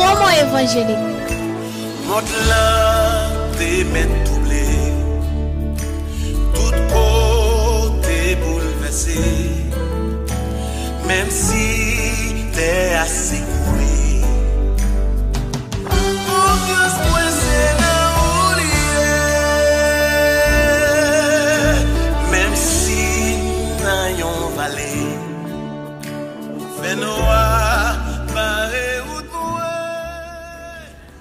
promo évangélique. Monte là, tes mains doublées, tout côté bouleversé, même si t'es assez coué. Pour que ce point c'est là où même si n'ayons vallée, fait noir, barré ou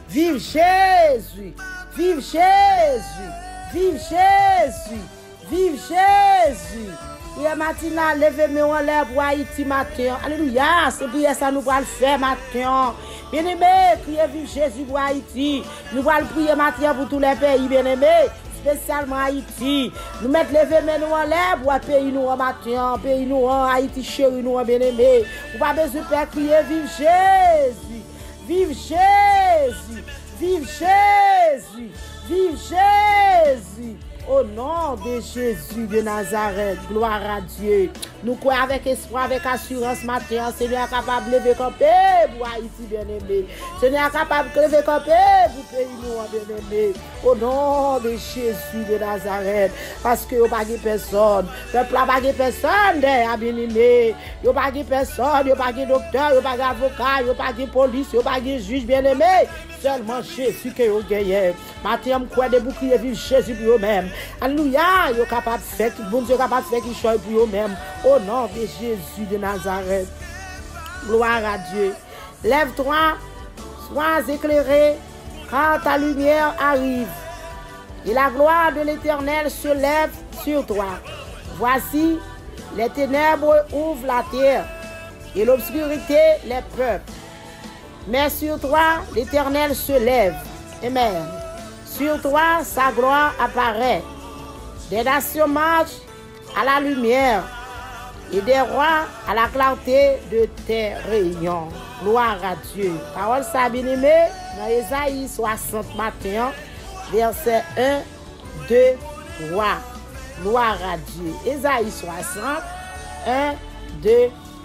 Vive Jésus! Vive Jésus! Vive Jésus! Vive Jésus! Hier matin, levez-moi en l'air pour Haïti matin. Alléluia! C'est pour ça que nous allons le faire matin. Bien-aimés, criez vive Jésus pour Haïti. Nous allons prier matin pour tous les pays, bien-aimés. Spécialement Haïti. Nous mettons les nous en l'air pour pays nous en matin. Pays nous en Haïti, chéri nous en bien-aimés. Vous pas besoin de crier vive Jésus! Vive Jésus! Vive Jésus! Vive Jésus! Au nom de Jésus de Nazareth, gloire à Dieu. Nous croyons avec espoir, avec assurance matin. Seigneur est capable de lever camper pour Haïti bien-aimé. Seigneur est capable de lever camper pour pays nous bien-aimé. Au nom de Jésus de Nazareth. Parce que il n'y a pas de personne. Le peuple n'a pas de personne bien-aimé. Il n'y a pas de personne, il n'y a pas de docteur, il n'y a pas d'avocat, il n'y a pas de police, il n'y a pas de juge bien-aimé. Seulement Jésus qui est gagné. Maintenant, je crois des boucliers vivre Jésus pour eux-mêmes. Alléluia, ils sont capables de faire, bon Dieu est capable de faire qu'ils soient pour eux-mêmes. Au nom de Jésus de Nazareth. Gloire à Dieu. Lève-toi, sois éclairé, car ta lumière arrive. Et la gloire de l'Éternel se lève sur toi. Voici, les ténèbres ouvrent la terre, et l'obscurité les peuples. Mais sur toi, l'Éternel se lève. Amen. Sur toi, sa gloire apparaît. Des nations marchent à la lumière et des rois à la clarté de tes rayons. Gloire à Dieu. Parole ça bien-aimé dans Ésaïe 60 matin, verset 1, 2, 3. Gloire à Dieu. Ésaïe 60, 1, 2,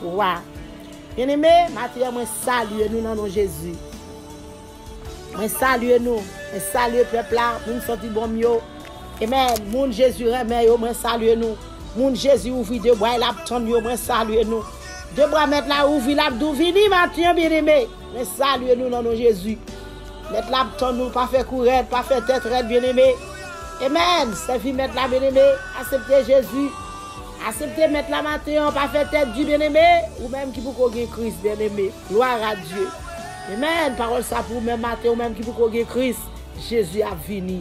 3. Bien-aimé, maintenant, moi salue nous dans nos Jésus. Moi salue nous. Moi salue le peuple là. Nous sommes bon mieux. Amen. Mon Jésus remet yo. Moi salue nous. Mon Jésus ouvre deux bras. Il a ton yo. Moi salue nous. Deux bras mettre là ouvre. Il a d'où vini maintenant, bien-aimé. Moi salue nous dans nos Jésus. Mettre là ton nous. Pas faire courir. Pas faire tête raide, bien-aimé. Amen. C'est vie mettre là, bien-aimé. Acceptez Jésus. Acceptez mettre la matin, pas faire tête du bien-aimé, ou même qui peut gagner Christ, bien-aimé. Gloire à Dieu. Amen. Parole ça pour même matin, ou même qui peut gagner Christ. Jésus a venu.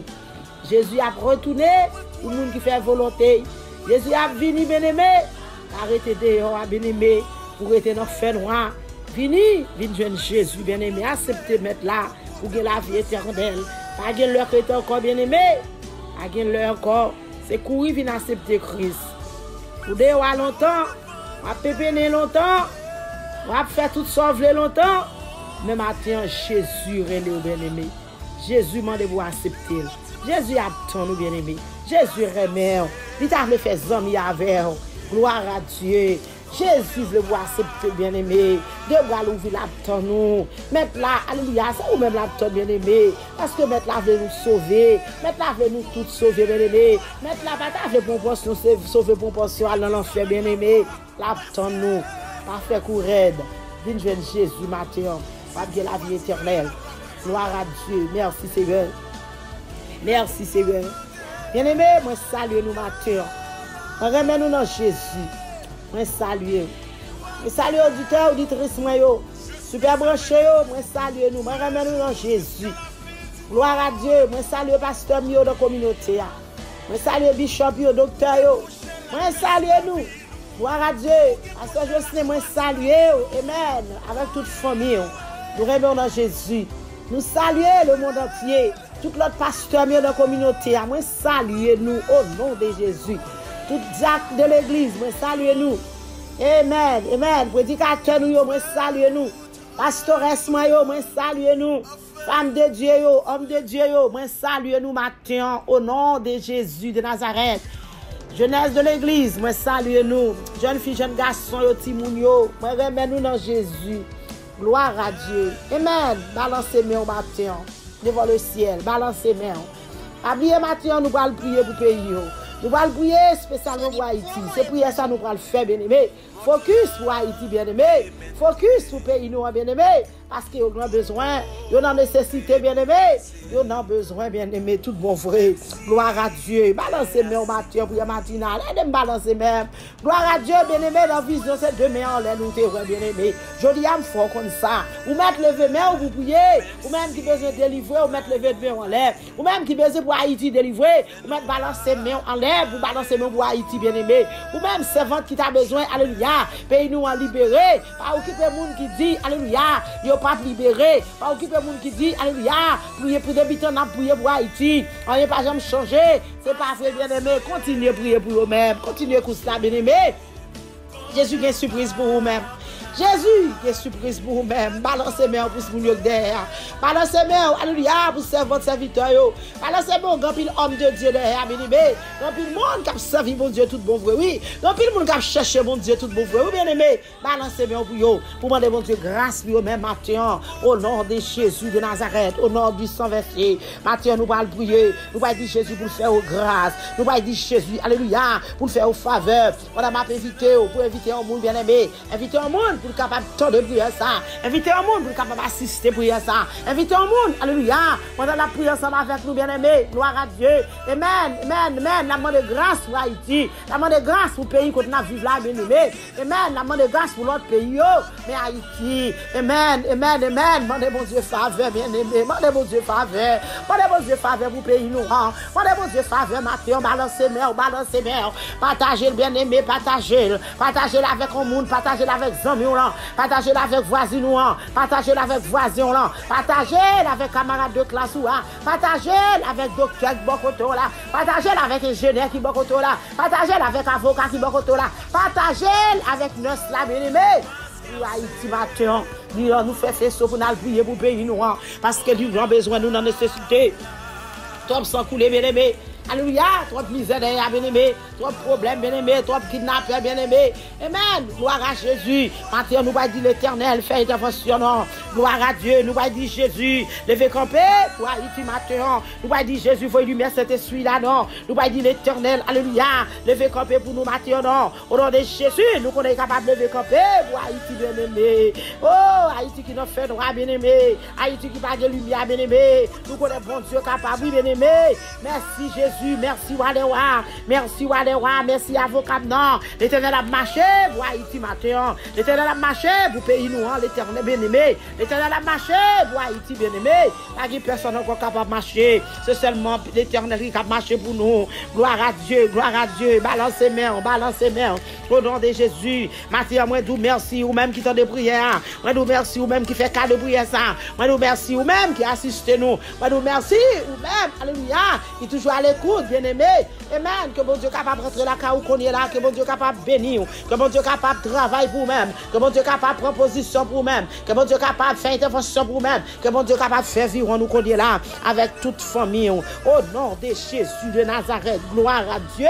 Jésus a retourné pour le monde qui fait volonté. Jésus a venu, bien-aimé. Arrêtez dehors, bien-aimé, pour être dans le feu noir. Vini, joindre Jésus, bien-aimé. Acceptez mettre là, pour gagner la vie éternelle. Pas gagner leur qui est encore, bien-aimé. Pas gagner leur encore. C'est courir, venir accepter Christ. Vous devez avoir longtemps, vous avez pépéné longtemps, vous avez fait tout sauver longtemps. Mais maintenant, Jésus est bien-aimé. Jésus m'a de vous accepter. Jésus a tant nous bien-aimé. Jésus remet. Il t'a fait amis avec. Gloire à Dieu. Jésus veut vous accepter bien-aimé. De bras l'ouvrir la tant nous. Mettre là, alléluia, c'est ou même la tant bien-aimé. Parce que mettre là veut nous sauver. Mettre là veut nous toutes sauver bien-aimé. Mettre là pas veut proportion, sauver proportion à l'enfer bien-aimé. La tant nous. Pas faire courir. Viens joindre Jésus matin. Pas bien la vie éternelle. Gloire à Dieu. Merci Seigneur. Merci Seigneur. Bien-aimé, moi salue nous matin. Remets-nous dans Jésus. Moi salue. Moi salue auditeurs, auditrices moi yo. Super branché yo, moi salue nous. Moi remets-nous dans Jésus. Gloire à Dieu. Moi salue pasteur mio dans la communauté. Moi salue bishop yo, docteur yo. Moi salue nous. Gloire à Dieu. Pasteur Josne, moi salue yo. Amen. Avec toute famille. Nous remettons dans Jésus. Nous saluons le monde entier. Tout l'autre pasteur mio dans la communauté. Moi salue nous au nom de Jésus. Tout diacre de l'église, moi salue nous. Amen, amen. Prédicateur nous, moi salue nous. Pastoresse moi, moi salue nous. Femme de Dieu, homme de Dieu, moi salue nous matin au nom de Jésus de Nazareth. Jeunesse de l'église, moi salue nous. Jeunes filles, jeunes garçons, timoun yo, moi remets nous dans Jésus. Gloire à Dieu. Amen. Balancez mes matin devant le ciel. Balancez mes. Abliez matin, nous allons prier pour le pays. Nous allons prier spécialement pour Haïti. C'est prier ça nous allons le faire, bien-aimé. Focus pour Haïti, bien-aimé. Focus pour le pays, nous, bien-aimé. Parce qu'ils ont besoin, ils ont nécessité, bien-aimé. Ils ont besoin, bien-aimé, tout bon vrai. Gloire à Dieu. Balancez mes au matin, pour matinale. Aidez-moi balancer même. Gloire à Dieu, bien-aimé, dans la vision, c'est demain en l'air, nous t'es bien-aimé. Je dis à me fort comme ça. Ou mettre lever main, ou vous priez. Ou même qui besoin de délivrer, ou mettre lever main en l'air. Ou même qui besoin pour Haïti délivrer, ou mettre balancer main en l'air, pour balancer main pour Haïti, bien-aimé. Ou même servante qui t'a besoin, alléluia. Pays nous en libérer. Pas occuper le monde qui dit, alléluia. Pas libéré, pas occuper le monde qui dit alléluia, prier pour des habitants, prier pour Haïti, on n'est pas jamais changé, c'est pas vrai bien aimé, continuez à prier pour vous-même, continuez à ça bien aimé. Jésus a une surprise pour vous-même. Jésus, qui est surprise pour vous-même. Balancez main pour ce que vous derrière. Balancez main, alléluia, pour servir serviteur. Balancez main, grand pile homme de Dieu derrière, bien-aimé. Grand pile monde qui a servi mon Dieu tout bon vrai, oui. Grand pile monde qui a cherché mon Dieu tout bon vrai, oui, bien-aimé. Balancez main pour vous, pour demander mon Dieu grâce pour vous-même matin. Au nom de Jésus de Nazareth, au nom du sang versé. Matin, nous allons prier. Nous allons dire Jésus pour faire grâce. Nous allons dire Jésus, alléluia, pour faire faveur. On a invité, pour inviter un monde bien-aimé. Inviter un monde pour capable de prier ça. Inviter un monde pour capable assister prier ça. Inviter un monde, alléluia. Pendant la prière ensemble avec nous bien-aimés. Gloire à Dieu. Amen, amen, amen. La demande de grâce pour Haïti. La demande de grâce pour le pays qu'on a vécu là, bien-aimé. Amen. La demande de grâce pour l'autre pays. Mais Haïti. Amen, amen, amen. Demandez mon Dieu faveur, bien-aimé. Demandez mon Dieu faveur. Demandez mon Dieu faveur pour le pays nous. Demandez mon Dieu faveur, Mathieu. Balancez mer, balancez mer. Partagez le bien-aimé, partagez-le. Partagez-le avec le monde, partagez-le avec les amis. Partagez-le avec voisins, partagez-le avec voisins, partagez-le avec camarades de classe, partagez-le avec docteur qui bokoto là, partagez-le avec ingénieur qui bokoto là, partagez-le avec avocat qui bokoto là, partagez-le avec nurse là, bien-aimé. Haïti matin, nous fait faisceau pour nous prier pour le pays nous, parce que nous avons besoin, nous avons nécessité. Trop sans couler, bien-aimé. Alléluia, trop de misère derrière, bien-aimé, trop de problèmes, bien-aimé, trop de kidnappeurs, bien-aimé. Amen. Gloire à Jésus. Maintenant, nous allons dire l'Éternel, fait intervention. Gloire à Dieu. Nous allons dire Jésus, levez camper pour Haïti maintenant. Nous allons dire Jésus, faut lumière cet esprit là, non. Nous allons dire l'Éternel, alléluia, levez camper pour nous maintenant. Au nom de Jésus, nous sommes capables de lever camper pour Haïti, bien-aimé. Oh, Haïti qui nous fait droit, bien-aimé. Haïti qui pas de lumière, bien-aimé. Nous connaissons bon Dieu capable, oui, bien-aimé. Merci Jésus. Merci Wadewa, merci Wadewa, merci avocat non. L'Éternel a marché pour Haïti matin. L'Éternel a marché pour pays nous, l'Éternel bien-aimé. L'Éternel a marché pour Haïti bien-aimé. Pas de personne encore capable de marcher. C'est seulement l'Éternel qui a marché pour nous. Gloire à Dieu, gloire à Dieu. Balancez main, balancez main. Au nom de Jésus. Matin, moi, vous merci, ou même qui t'en de prière. Moi, vous merci, ou même qui fait cas de prière ça. Moi, vous merci, ou même qui assiste nous. Moi, vous merci, ou même, alléluia, qui toujours à l'écoute. Bien-aimé, amen, que bon Dieu capable de rentrer la caou qu'on est là, que bon Dieu capable de bénir, que bon Dieu capable de travailler pour vous-même, que bon Dieu capable de prendre position pour vous-même, que bon Dieu capable de faire intervention pour vous-même, que bon Dieu capable de faire vivre nous qu'on est là, avec toute famille, au nom de Jésus de Nazareth, gloire à Dieu.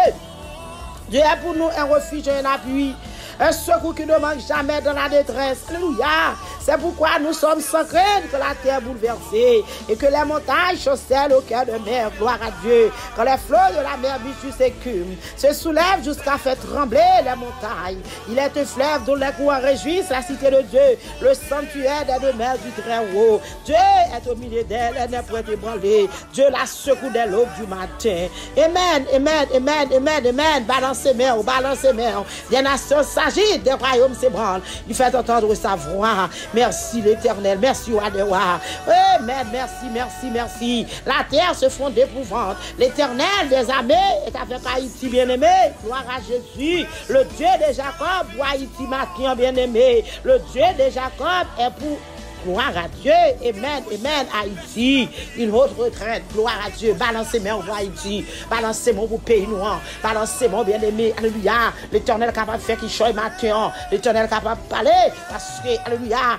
Dieu est pour nous un refuge et un appui. Un secours qui ne manque jamais dans la détresse. Alléluia. C'est pourquoi nous sommes sans crainte que la terre bouleversée et que les montagnes chancellent au cœur de mer. Gloire à Dieu. Quand les flots de la mer bitus s'écument, se soulèvent jusqu'à faire trembler les montagnes. Il est un fleuve dont les courants réjouissent la cité de Dieu, le sanctuaire des demeures du Très-Haut. Dieu est au milieu d'elle, elle n'est point ébranlée. Dieu la secoue dès l'aube du matin. Amen, amen, amen, amen, amen. Balancez main, balancez main. Des nations s'agitent, des royaumes s'ébranlent. Il fait entendre sa voix. Merci l'Éternel, merci Wadewa. Amen, merci, merci, merci. La terre se fond d'épouvante. L'Éternel des armées est avec Haïti bien-aimé. Gloire à Jésus. Le Dieu de Jacob, pour Haïti matin bien-aimé. Le Dieu de Jacob est pour Gloire à Dieu. Amen. Amen. Haïti, une autre retraite. Gloire à Dieu. Balancez-moi pour Haïti. Balancez-moi pour pays noir. Balancez-moi, bien-aimé. Alléluia. L'Éternel est capable de faire qu'il choisit matin. L'Éternel est capable de parler. Parce que, alléluia,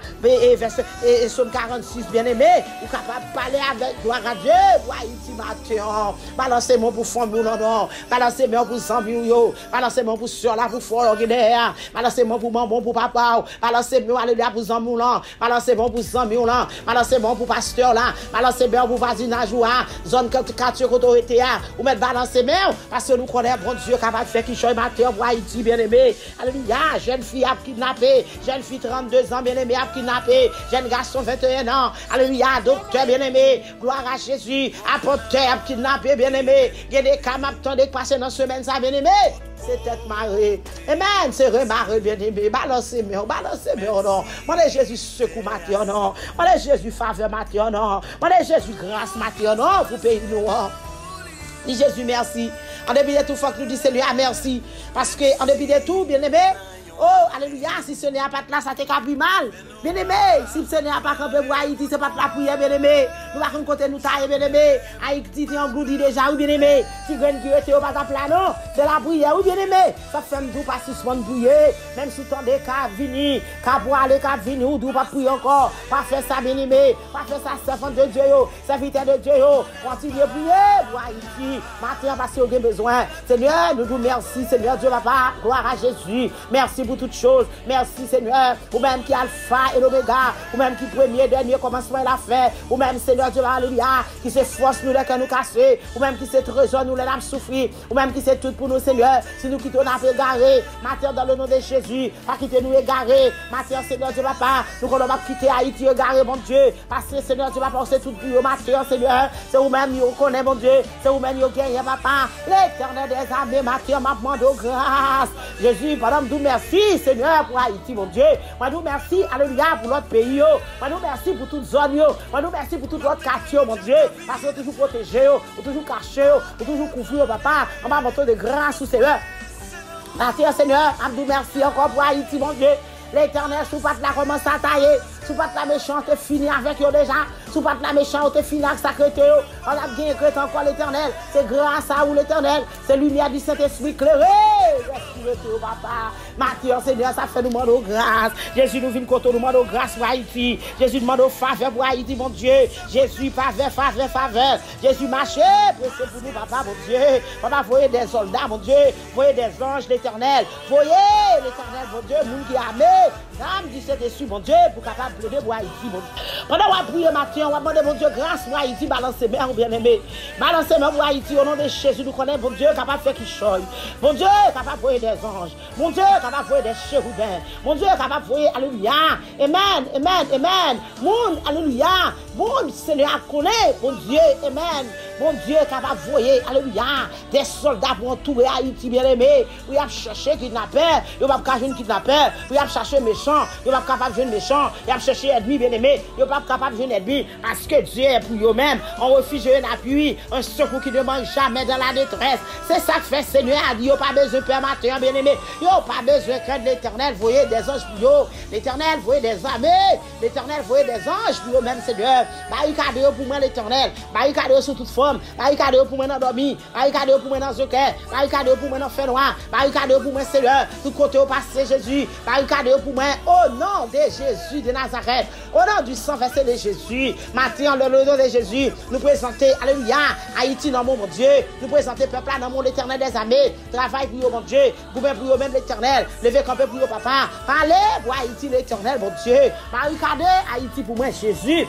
Somme 46, bien-aimé, ou capable de parler avec gloire à Dieu. Pour Haïti matin. Balancez-moi pour famille, non. Balancez-moi pour Zambie, balancez-moi pour soeur là, pour fort, balancez-moi pour maman, pour papa. Balancez-moi, alléluia, pour Zambie, là. Balancez-moi pour Zambie, là. Balancez-moi pour pasteur, là. Balancez-moi pour voisinage, zone quartier autorité, ou mettre balancer-moi, parce que nous connaissons, bon Dieu, capable de faire qui choisit matin pour Haïti, bien-aimé. Alléluia, jeune fille a kidnappé, jeune fille 32 ans, bien-aimé, a kidnappé, jeune garçon 21 ans, alléluia, docteur, bien-aimé, gloire à Jésus, apôtre, a kidnappé, bien-aimé, il y a des cas m'attendent passer dans semaine, ça, bien-aimé. C'est tête marée. Amen. C'est remarré, bien-aimé. Balancez-moi, non. Moi, Jésus, secours, matin, non. Moi, Jésus, faveur, matin, non. Moi, Jésus, grâce, matin, non. Pour payer nous. Dis Jésus, merci. En dépit de tout, il faut que nous disions Seigneur, merci. Parce que, en dépit de tout, bien-aimé, oh, alléluia, si ce n'est pas là, ça te capte mal. Bien-aimé, si ce n'est pas campé pour Haïti, c'est pas la prière, bien-aimé. Nous allons côté nous tailler, bien-aimé. Haïti, tu en goudi déjà, oui, bien-aimé. Si graine qui était au pas là, non, c'est la prière, oui, bien-aimé. Ça fait nous pas suspendre prier. Même si ton des cas vini, cas pour aller, cas vini, ou d'où pas prier encore. Pas faire ça, bien-aimé. Pas faire ça, servant de Dieu, serviteur de Dieu, continuez à prier pour Haïti. Maintenant, parce que vous avez besoin. Seigneur, nous vous merci, Seigneur Dieu, papa. Gloire à Jésus. Merci pour toutes choses. Merci, Seigneur. Ou même qui Alpha et l'Oméga. Ou même qui premier, dernier commencement et la fin. Ou même, Seigneur Dieu, alléluia. Qui se force nous, les cœurs nous casser. Ou même qui se trésor nous, les âmes souffrir. Ou même qui se tout pour nous, Seigneur. Si nous quittons, on a fait égarer. Matin, dans le nom de Jésus. Pas quitter nous égarer. Matin, Seigneur Dieu, papa. Nous ne pas quitter Haïti égarer, mon Dieu. Parce que, Seigneur Dieu, papa, c'est tout pour vous, matin, Seigneur. C'est vous-même, vous connaissez, mon Dieu. C'est vous-même, vous gagnez, papa. L'éternel des armées, matin, m'a demandé grâce. Jésus, pendant nous, merci, Seigneur, pour Haïti, mon Dieu. Moi, nous merci, alléluia, pour notre pays. Moi, nous merci pour toute zone. Moi, nous merci pour tout notre quartier, mon Dieu. Parce que vous toujours protégé, vous toujours caché, vous toujours couvrir, papa. On va monter de grâce, Seigneur. Merci, Seigneur. Nous merci encore pour Haïti, mon Dieu. L'éternel, sous pas de la commence à tailler. Sous pas de la méchante, fini avec eux déjà. Sous pas de la méchante, fini avec sa crété. On a bien créé encore l'éternel. C'est grâce à vous, l'éternel. C'est lumière du Saint-Esprit clairé. Respirez-vous, papa. Matin, Seigneur, ça fait nous demander grâce. Jésus nous vient contre nous demander grâce pour Haïti. Jésus demande faveur pour Haïti, mon Dieu. Jésus, faveur. Jésus, marchez. Pressez pour nous, papa, mon Dieu. Papa, voyez des soldats, mon Dieu. Voyez des anges, l'éternel. Voyez l'éternel, mon Dieu. Nous qui amé. Dame du Saint-Esprit, mon Dieu, pour capable de plaider pour Haïti, mon Dieu. Pendant qu'on va prier matin, on va demander, mon Dieu, grâce pour Haïti, balancez-moi, bien-aimé. Balancez-moi pour Haïti, au nom de Jésus, nous connaissons, mon Dieu, capable de faire qui choisit. Mon Dieu, capable de voyer des anges. Mon Dieu, capable de voyer des chérubins. Mon Dieu, capable de voyer, alléluia. Amen. Moun, alléluia. Moun, Seigneur, connaît, mon Dieu, amen. Mon Dieu, capable de voyer, alléluia. Des soldats pour entourer Haïti, bien-aimé. Oui, a cherché kidnappeur. Il va pas jouer kidnappeur. Oui, a cherché méchant. Il va pas capable de jouer méchant. Il va chercher ennemi, bien-aimé. Il va pas capable de jouer ennemi. Parce que Dieu est pour eux-mêmes. On refuse un appui, un secours qui ne manque jamais dans la détresse. C'est ça que fait Seigneur. Il n'y a pas besoin de peur matin, bien-aimé. Il n'y a pas besoin de l'éternel. Voyez des anges pour eux. L'éternel, voyez des armées. L'éternel, voyez des anges pour eux-mêmes, Seigneur. Barricade pour moi, l'éternel. Barricade sur toute forme. Barricade pour moi dans dormi. Barricade pour moi dans le cœur. Barricade pour moi dans le fait noir. Barricade pour moi, Seigneur. Tout côté au passé, Jésus. Barricade pour moi. Au nom de Jésus de Nazareth. Au nom du sang versé de Jésus. Maintenant, le nom de Jésus, nous présentons, alléluia, Haïti dans mon Dieu. Nous présentons peuple dans mon éternel des armées. Travail pour mon Dieu. Gouverne pour même l'éternel. Levez camper pour papa. Parlez pour Haïti l'éternel, mon Dieu. Barricade Haïti pour moi, Jésus.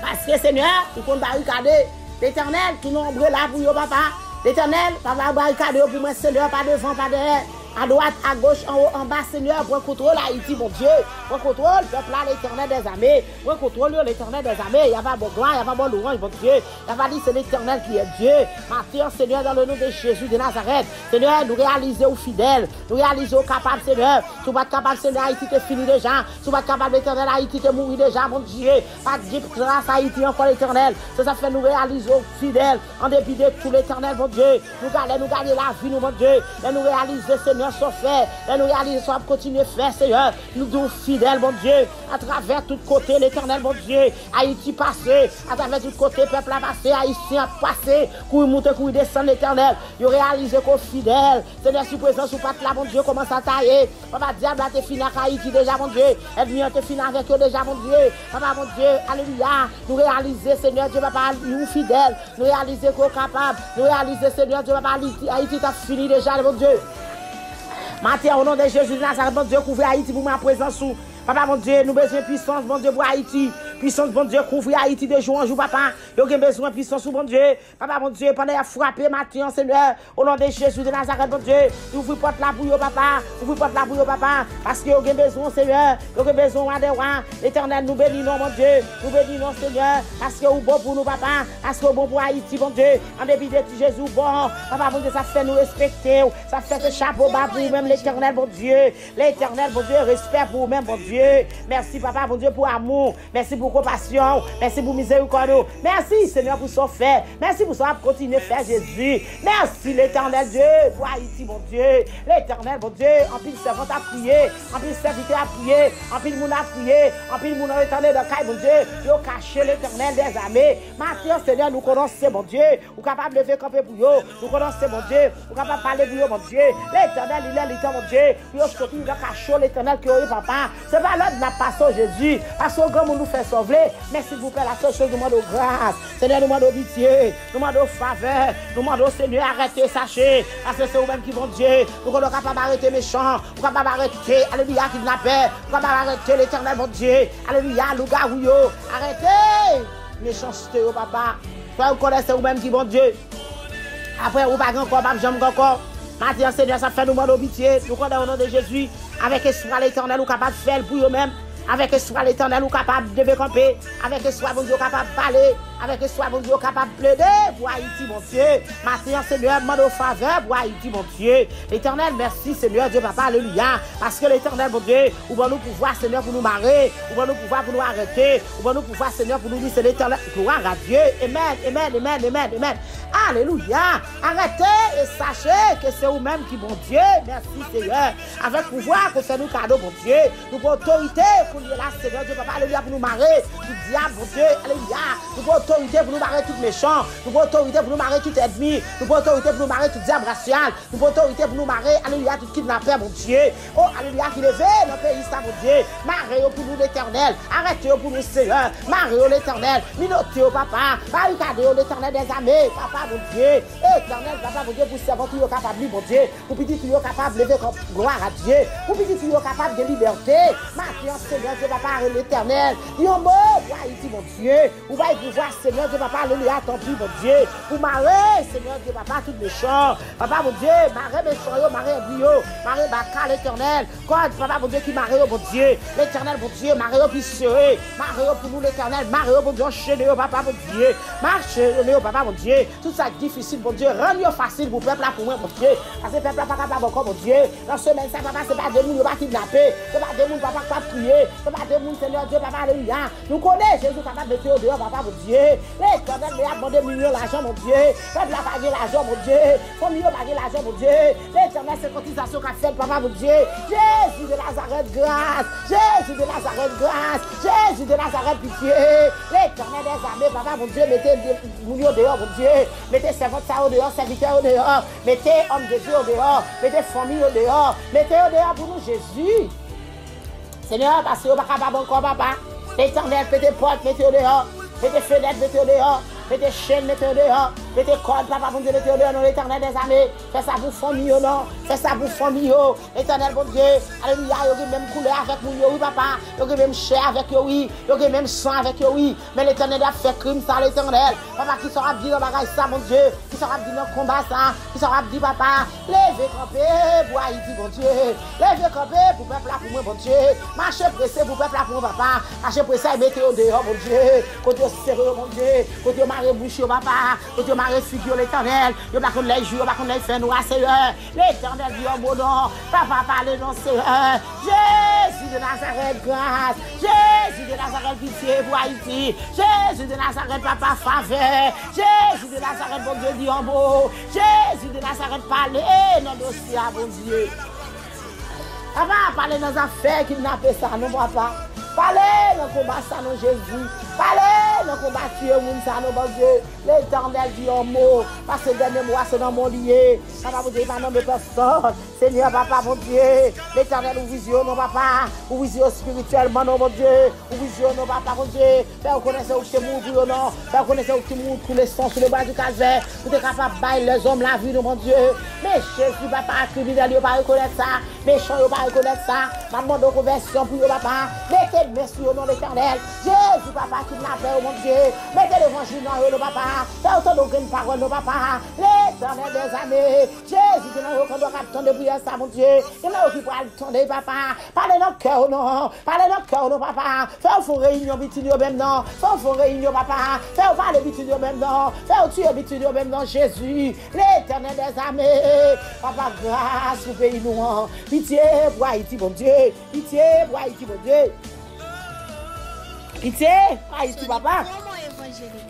Parce que Seigneur, nous pouvons barricader l'éternel, tout nombre là pour yo papa. L'éternel, papa barricader pour moi, Seigneur, pas devant, pas derrière. À droite, à gauche, en haut, en bas, Seigneur, pour contrôler Haïti, mon Dieu. Pour contrôler le peuple là, l'éternel des armées. Pour contrôler l'éternel des armées. Il n'y a pas bon gloire, il n'y a pas bon louange, mon Dieu. Il n'y a pas dit c'est l'éternel qui est Dieu. Maintenant, Seigneur, dans le nom de Jésus de Nazareth. Seigneur, nous réalisons fidèles. Nous réalisons capables, Seigneur. Si vous n'êtes pas capable, Seigneur, Haïti est fini déjà. Si vous n'êtes pas capable, l'éternel, Haïti est mort déjà, mon Dieu. Pas de grâce à Haïti encore l'éternel. Ça fait nous réalisons fidèles. En dépit de tout l'éternel, mon Dieu. Nous gardons la vie, nous, mon Dieu. Et nous réalisons, Seigneur. réalisons son fait, et nous réalisons continuer à faire, Seigneur. Nous sommes fidèles, mon Dieu, à travers tout côté, l'Éternel, mon Dieu. Haïti passé, à travers tout côté, peuple a passé, Haïtien passé, couille monter, couille descendre, l'Éternel. Nous réalisons qu'on fidèle. Seigneur, si présent, sous patte là, mon Dieu, commence à tailler. Papa, diable, t'es fini avec Haïti déjà, mon Dieu. Ennemi, t'es fini avec eux déjà, mon Dieu. Papa, mon Dieu, alléluia. Nous réaliser, Seigneur Dieu, papa, nous fidèles. Nous réaliser qu'on est capable. Nous réaliser, Seigneur Dieu, papa, Haïti t'a fini déjà, mon Dieu. Matin, au nom de Jésus de Nazareth, mon Dieu, couvre Haïti pour ma présence. Papa, mon Dieu, nous avons besoin de puissance, mon Dieu, pour Haïti. Puissance, bon Dieu, couvrir Haïti de jour en jour, papa. Nous avons besoin de puissance, bon Dieu. Papa, mon Dieu, pendant qu'il a frappé matin, Seigneur, au nom de Jésus de Nazareth, mon Dieu, ouvre porte la bouille, papa. Ouvre porte la bouille, papa. Parce que nous avons besoin, Seigneur. Nous avons besoin de roi. L'éternel, nous bénissons, mon Dieu. Nous bénissons, Seigneur. Parce que vous bon pour nous, papa. Parce que vous bon pour Haïti, mon Dieu. En dépit de tout Jésus, bon. Papa, mon Dieu, ça fait nous respecter. Ça fait ce chapeau bas pour vous-même, l'éternel, mon Dieu. L'éternel, mon Dieu, respect pour vous-même, mon Dieu. Merci, papa, mon Dieu, pour amour. Merci pour compassion. Merci pour miséricorde. Merci, Seigneur, pour son fait. Merci pour ça, pour continuer à faire Jésus. Merci, l'éternel Dieu, pour Haïti, mon Dieu. L'éternel, mon Dieu, en pile servante à prier, en pile serviteur à prier, en pile moun à prier, en pile moun à éternel de caille, mon Dieu. Yo caché l'éternel des armées. Maintenant, Seigneur, nous connaissons, mon Dieu. Nous sommes capables de lever camper pour eux. Nous connaissons, mon Dieu. Nous sommes capables de parler pour eux, mon Dieu. L'éternel, il est l'éternel, mon Dieu. Yo, je continue de cacher l'éternel qui est papa. C'est pas l'autre n'a pas ça, Jésus. Parce que grand monde nous fait sauver. Mais s'il vous plaît, la seule chose, nous demandons grâce. Seigneur, nous demandons pitié. Nous demandons faveur. Nous demandons, Seigneur, arrêtez, sachez. Parce que c'est vous-même qui vont Dieu. Nous sommes capables d'arrêter méchants. Nous sommes capables d'arrêter, alléluia, kidnappeurs. Nous sommes capables d'arrêter l'éternel, mon Dieu. Alléluia, loup-garou. Arrêtez. Méchanceté, papa. Toi, vous connaissez vous-même qui vont Dieu. Après, vous ne encore, pas j'aime encore. Maintenant, Seigneur, ça fait nous demander pitié. Nous connaissons au nom de Jésus. Avec espoir l'éternel, nous sommes capables de faire pour eux-mêmes. Avec espoir l'éternel, nous sommes capables de camper. Avec espoir, mon Dieu, capable de parler. Avec espoir, mon Dieu, capable de plaider pour Haïti, mon Dieu. Maintenant, Seigneur, demande aux faveurs pour Haïti, mon Dieu. L'éternel, merci, Seigneur, Dieu, papa, alléluia. Parce que l'éternel, mon Dieu, ouvre nous pouvoir, Seigneur, pour nous marrer. Ouvre nous pouvoir pour nous arrêter. Ouvre nous pouvoir, Seigneur, pour nous dire, c'est l'éternel. Gloire à Dieu. Amen, amen, amen, amen, amen. Alléluia. Arrêtez et sachez que c'est vous-même qui, mon Dieu. Merci, Seigneur. Avec pouvoir que c'est nous cadeau, mon Dieu. Nous avons autorité pour nous là, Seigneur, Dieu, papa, alléluia, pour nous marrer. Du diable, mon Dieu, alléluia. Nous avons autorité pour nous marrer tout méchant. Nous avons autorité pour nous marrer tout ennemi. Nous avons autorité pour nous marrer tout diable racial. Nous avons autorité pour nous marrer, alléluia, tout kidnappeur, mon Dieu. Oh, alléluia, qui levé dans le pays, ça, mon Dieu. Marrez pour nous l'éternel. Arrêtez pour nous, Seigneur. Marrez l'éternel. Minotez, papa. Barricadez l'éternel des armées. Papa, mon Dieu. Éternel, papa, mon Dieu, pour servir tout capable, mon Dieu. Pour petit tout capable de lever gloire à Dieu. Pour petit tout capable de liberté. Maintenant, Seigneur, Dieu, papa, l'éternel. Yon mot, pour Haïti, mon Dieu. Vous voyez pouvoir, Seigneur, Dieu, papa, alléluia, tant pis, mon Dieu. Pour marrer, Seigneur, Dieu, papa, tout méchant. Papa, mon Dieu, marrer méchant, marrer brio, marrer baka, l'éternel. Quand, papa, mon Dieu, qui marrer, mon Dieu. L'éternel, mon Dieu, marrer, puis serrer. Marrer pour nous, l'éternel. Marrer, mon Dieu, enchaîner, papa, mon Dieu. Marcher, papa, mon Dieu. Tout ça difficile, mon Dieu. Rends-le facile pour le peuple, pour moi, mon Dieu. Parce que le peuple, pas capable encore, mon Dieu. Dans ce semaine, ça, papa, c'est pas des gens qui kidnapper. C'est pas des gens, papa, qui pas prier. C'est pas des gens, Seigneur Dieu, papa, alléluia. Nous connaissons Jésus, papa, de Dieu, dehors, papa, mon Dieu. L'éternel, il a demandé millions d'argent, mon Dieu. Le peuple a payé l'argent, mon Dieu. Faut mieux payer l'argent, mon Dieu. L'éternel, c'est cotisation qu'a fait, papa, mon Dieu. Jésus de Nazareth, grâce. Jésus de Nazareth, grâce. Jésus de Nazareth, pitié. L'éternel des armées, papa, mon Dieu, mettez millions dehors, mon Dieu. Mettez servante au dehors, serviteur au dehors. Mettez homme de Dieu au dehors. Mettez famille au dehors. Mettez au dehors pour nous, Jésus. Seigneur, parce que vous n'avez pas capable encore, papa. L'éternel, mettez porte, mettez au dehors. Mettez fenêtre, mettez au dehors. Mettez chaîne, mettez au dehors. Mettez corde, papa, mon Dieu, mettez au dehors, non, l'éternel des armées. Fais ça pour famille, non. Fais ça pour famille, l'éternel, mon Dieu. Alléluia, il y a même couleur avec nous, oui, papa. Il y a même chair avec eux, oui. Il y a même sang avec eux, oui. Mais l'éternel a fait crime, ça, l'éternel. Papa, qui sera dit dans la bagaille, ça, mon Dieu. Qui sera dit dans le combat, ça. Qui sera dit, papa. Levez, camper pour Haïti, mon Dieu. Levez, camper pour peuple, là, pour moi, mon Dieu. Marchez pressé pour peuple, là, pour moi, papa. Marchez pressé, mettez au dehors, mon Dieu. Côté sérieux, mon Dieu. Côté marée bouche, papa. Côté marée figure, l'éternel. Il n'y a pas qu'on les joue, il n'y a pas qu'on les fait noir, Seigneur. L'éternel dit en mon nom. Papa, parlez non, Seigneur. Jésus de Nazareth, grâce. Jésus de Nazareth, pitié pour Haïti. Jésus de Nazareth, papa, faveur. Jésus de Nazareth, bon Dieu, dit en mot. Jésus de Nazareth, parlez, non, dossier, bon Dieu. Papa, parlez dans les affaires qui n'a pas ça, non, papa. Parlez dans le combat, ça, non, Jésus. Parlez dans le combat, tuer moun, ça, non, bon Dieu. L'Éternel dit un mot, parce que dernier mois, c'est dans mon lié. Papa, vous dites, pas non, mais personne. Seigneur, papa, mon Dieu. L'Éternel, ou vision, non, papa. Ou vision spirituellement, non, mon Dieu. Ou vision, non, papa, mon Dieu. Faire connaître où c'est mon non. Faire connaître où c'est mon pour les sons sur le bas du calvaire. Vous êtes capable de bailler les hommes la vie, non, mon Dieu. Mais Jésus, papa, criminel, il ne va pas reconnaître ça. Méchant, il ne va pas reconnaître ça. Maman de conversion pour papa. Mettez le merci au nom de l'Éternel. Jésus, papa, qui n'a pas, mon Dieu. Mettez l'évangile dans le papa. Fais autant de parole, non, papa. L'Éternel des années. Jésus, qui n'a aucun de de prière, ça, mon Dieu. Il n'a aucun de papa. Parlez dans le cœur, non. Parlez dans le cœur, non, papa. Fais une réunion, bitinio, même non. Fais une réunion, papa. Fais parler, bitinio, même non. Fais tuer, bitinio, même non, Jésus. L'Éternel des armées. Papa, grâce pour pays nous. Pitié pour Haïti, mon Dieu. Pitié pour Haïti, mon Dieu. Pitié pour Haïti, papa.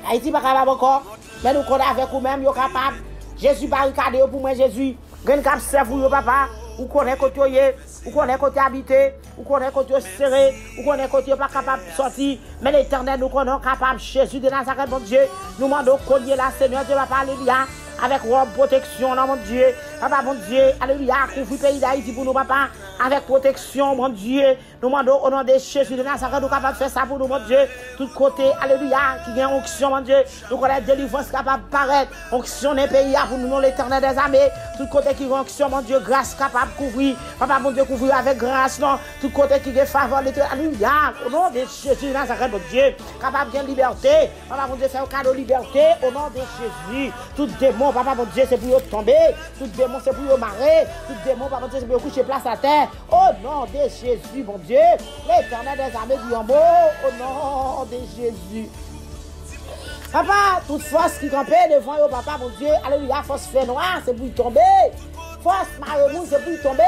Haïti pas capable encore. Mais nous connaissons avec vous-même, vous capable. Jésus barricade pour moi, Jésus. Gen cap serve vous, papa. Vous connaissez côté, vous connaissez côté habité, vous connaissez côté serré, vous connaissez côté pas capable de sortir. Mais l'Éternel nous connaissons capable. Jésus de Nazareth, mon Dieu. Nous demandons collier la Seigneur Dieu, papa, alléluia. Avec robe protection, non, mon Dieu. Papa, mon Dieu, alléluia. Couvre le pays d'Haïti pour nous, papa. Avec protection, mon Dieu. Nous demandons au nom de Jésus de Nazareth, nous sommes capables de faire ça pour nous, mon Dieu. Tout côté, alléluia, qui a une onction, mon Dieu. Nous connaissons délivrance capable de paraître. Onction des pays pour nous, l'Éternel des armées. Tout côté qui a une onction, mon Dieu, grâce capable de couvrir. Papa, mon Dieu, couvrir avec grâce, non. Tout côté qui a faveur, alléluia. Au nom de Jésus de Nazareth, mon Dieu. Capable de liberté. Papa, mon Dieu, faire un cadeau de liberté. Au nom de Jésus. Tout démon, papa, mon Dieu, c'est pour tomber. Tout démon, c'est pour marrer. Tout démon, papa, mon Dieu, c'est pour coucher place à terre. Au nom de Jésus, mon Dieu. L'Éternel des armées dit en mot, au nom de Jésus. Papa, toute force qui campait devant eux, papa, mon Dieu, alléluia, force fait noir, c'est pour y tomber. Force maremou, c'est pour y tomber.